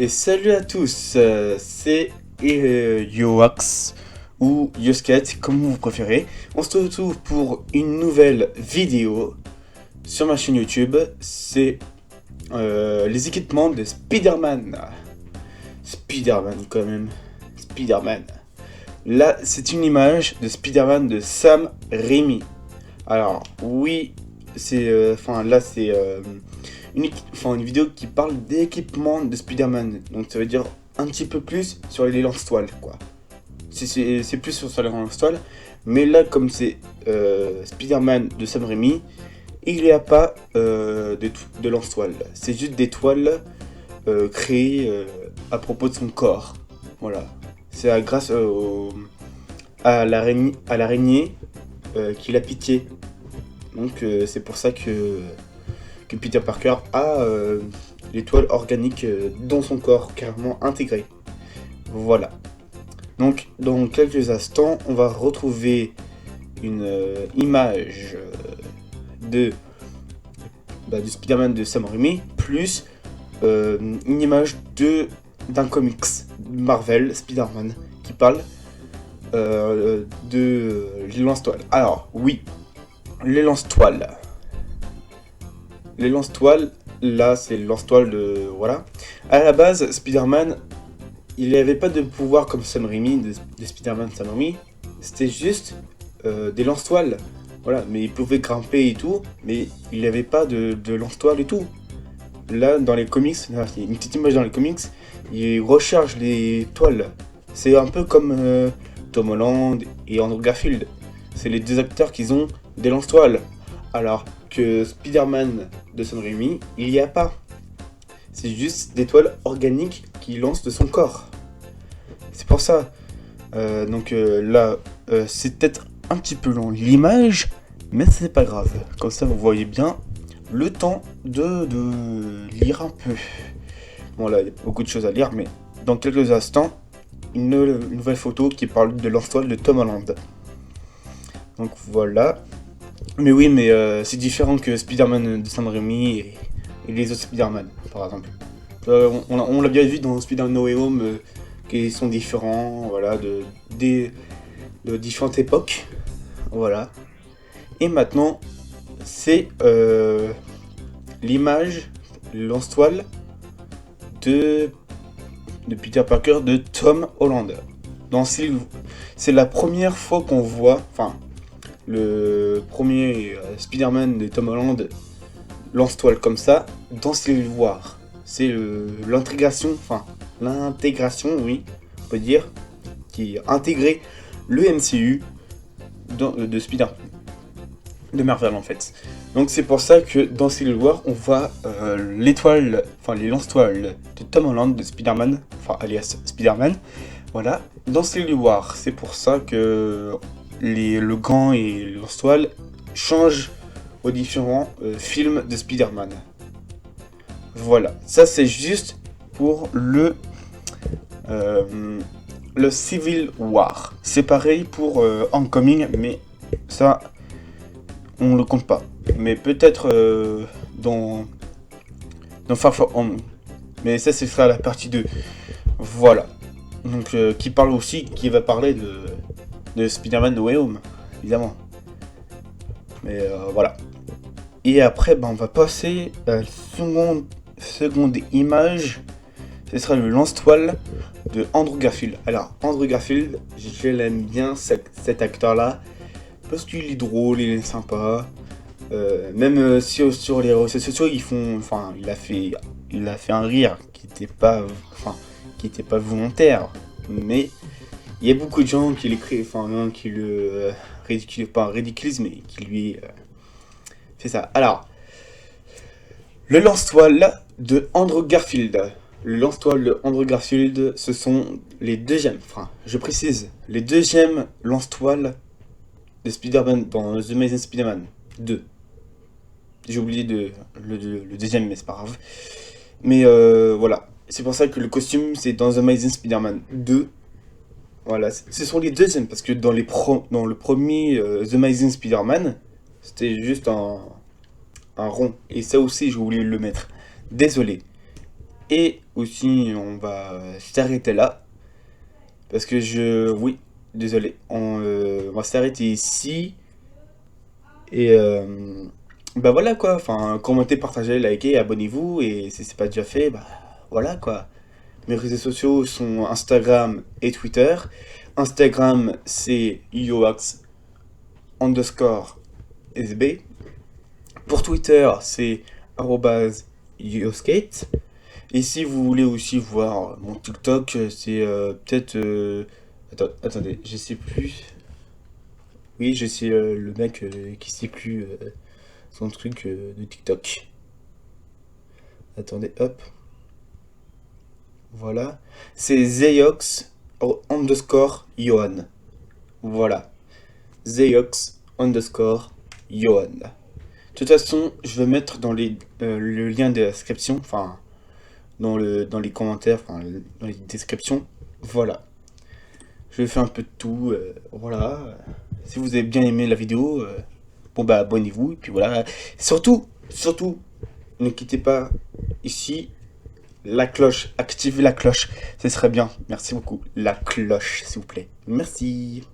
Et salut à tous, c'est Yoax ou Yosket, comme vous préférez. On se retrouve pour une nouvelle vidéo sur ma chaîne YouTube. C'est les équipements de Spider-Man. Spider-Man quand même. Spider-Man. Là, c'est une image de Spider-Man de Sam Raimi. Alors, oui, c'est... là, c'est... une vidéo qui parle d'équipement de Spider-Man. Donc ça veut dire un petit peu plus sur les lance-toiles, quoi. C'est plus sur les lance-toiles. Mais là, comme c'est Spider-Man de Sam Raimi, il n'y a pas de lance-toiles. C'est juste des toiles créées à propos de son corps. Voilà. C'est grâce à l'araignée qu'il a piqué. Donc c'est pour ça que Peter Parker a les toiles organiques dans son corps, carrément intégrées. Voilà. Donc, dans quelques instants, on va retrouver une image du Spider-Man de Sam Raimi, plus une image d'un comics Marvel, Spider-Man, qui parle de lance-toiles. Alors, oui, les lance-toiles. Les lance-toiles, là, c'est le lance-toile de... Voilà. À la base, Spider-Man, il n'avait pas de pouvoir comme Sam Raimi, de Spider-Man Sam Raimi. C'était juste des lance-toiles. Voilà, mais il pouvait grimper et tout, mais il n'avait pas de lance-toile et tout. Là, dans les comics, là, il y a une petite image dans les comics, il recharge les toiles. C'est un peu comme Tom Holland et Andrew Garfield. C'est les deux acteurs qui ont des lance-toiles. Alors que Spider-Man de Sam Raimi, il n'y a pas. C'est juste des toiles organiques qu'il lance de son corps. C'est pour ça. Là, c'est peut-être un petit peu long l'image, mais c'est pas grave. Comme ça, vous voyez bien le temps de lire un peu. Bon, là, il y a beaucoup de choses à lire, mais dans quelques instants, une nouvelle photo qui parle de lance-toile de Tom Holland. Donc voilà. Mais oui, mais c'est différent que Spider-Man de Sam Raimi et les autres Spider-Man, par exemple. On l'a bien vu dans Spider-Man No Way Home, qui sont différents, voilà, de différentes époques. Voilà. Et maintenant, c'est l'image, le lance-toile de Peter Parker de Tom Holland. C'est la première fois qu'on voit, le premier Spider-Man de Tom Holland lance-toile comme ça dans Civil War. C'est l'intégration, oui, on peut dire, qui a intégré le MCU de Spider-Man, de Marvel en fait. Donc c'est pour ça que dans Civil War, on voit les lance-toiles de Tom Holland, de Spider-Man, alias Spider-Man. Voilà, dans Civil War, c'est pour ça que le gant et le lance-toile changent aux différents films de Spider-Man. Voilà, ça c'est juste pour le Civil War. C'est pareil pour Homecoming, mais ça, on le compte pas. Mais peut-être dans Far From Home. Mais ça, c'est ça la partie 2. Voilà. Donc, qui va parler de Spider-Man No Way Home, évidemment. Mais voilà. Et après, on va passer à la seconde image. Ce sera le lance-toile de Andrew Garfield. Alors, Andrew Garfield, je l'aime bien, cet acteur-là, parce qu'il est drôle, il est sympa. Même si sur les réseaux sociaux, il a fait un rire qui n'était pas volontaire. Mais il y a beaucoup de gens qui qui le ridiculisent, mais qui lui fait ça. Alors, le lance-toile de Andrew Garfield. Le lance-toile de Andrew Garfield, ce sont les deuxièmes, je précise, les deuxièmes lance-toiles de Spider-Man dans The Amazing Spider-Man 2. J'ai oublié le deuxième, mais c'est pas grave. Mais voilà, c'est pour ça que le costume, c'est dans The Amazing Spider-Man 2. Voilà, ce sont les deuxièmes, parce que dans le premier The Amazing Spider-Man, c'était juste un rond. Et ça aussi, j'ai oublié de le mettre. Désolé. Et aussi, on va s'arrêter là. Parce que oui, désolé. On va s'arrêter ici. Et bah voilà quoi. Enfin, commentez, partagez, likez, abonnez-vous. Et si c'est pas déjà fait, bah voilà quoi. Mes réseaux sociaux sont Instagram et Twitter. Instagram, c'est yoax underscore sb. Pour Twitter, c'est arrobase yoskate. Et si vous voulez aussi voir mon TikTok, c'est peut-être... attendez, je sais plus. Oui, je sais le mec qui sait plus son truc de TikTok. Attendez, hop. Voilà. C'est Zeox underscore Johan. Voilà. Zeox underscore Johan. De toute façon, je vais mettre dans le lien de description, enfin, dans les commentaires, enfin, dans les descriptions. Voilà. Je fais un peu de tout. Voilà. Si vous avez bien aimé la vidéo, bon bah abonnez-vous. Et puis voilà. Surtout, ne quittez pas ici la cloche. Activez la cloche. Ce serait bien. Merci beaucoup. La cloche, s'il vous plaît. Merci.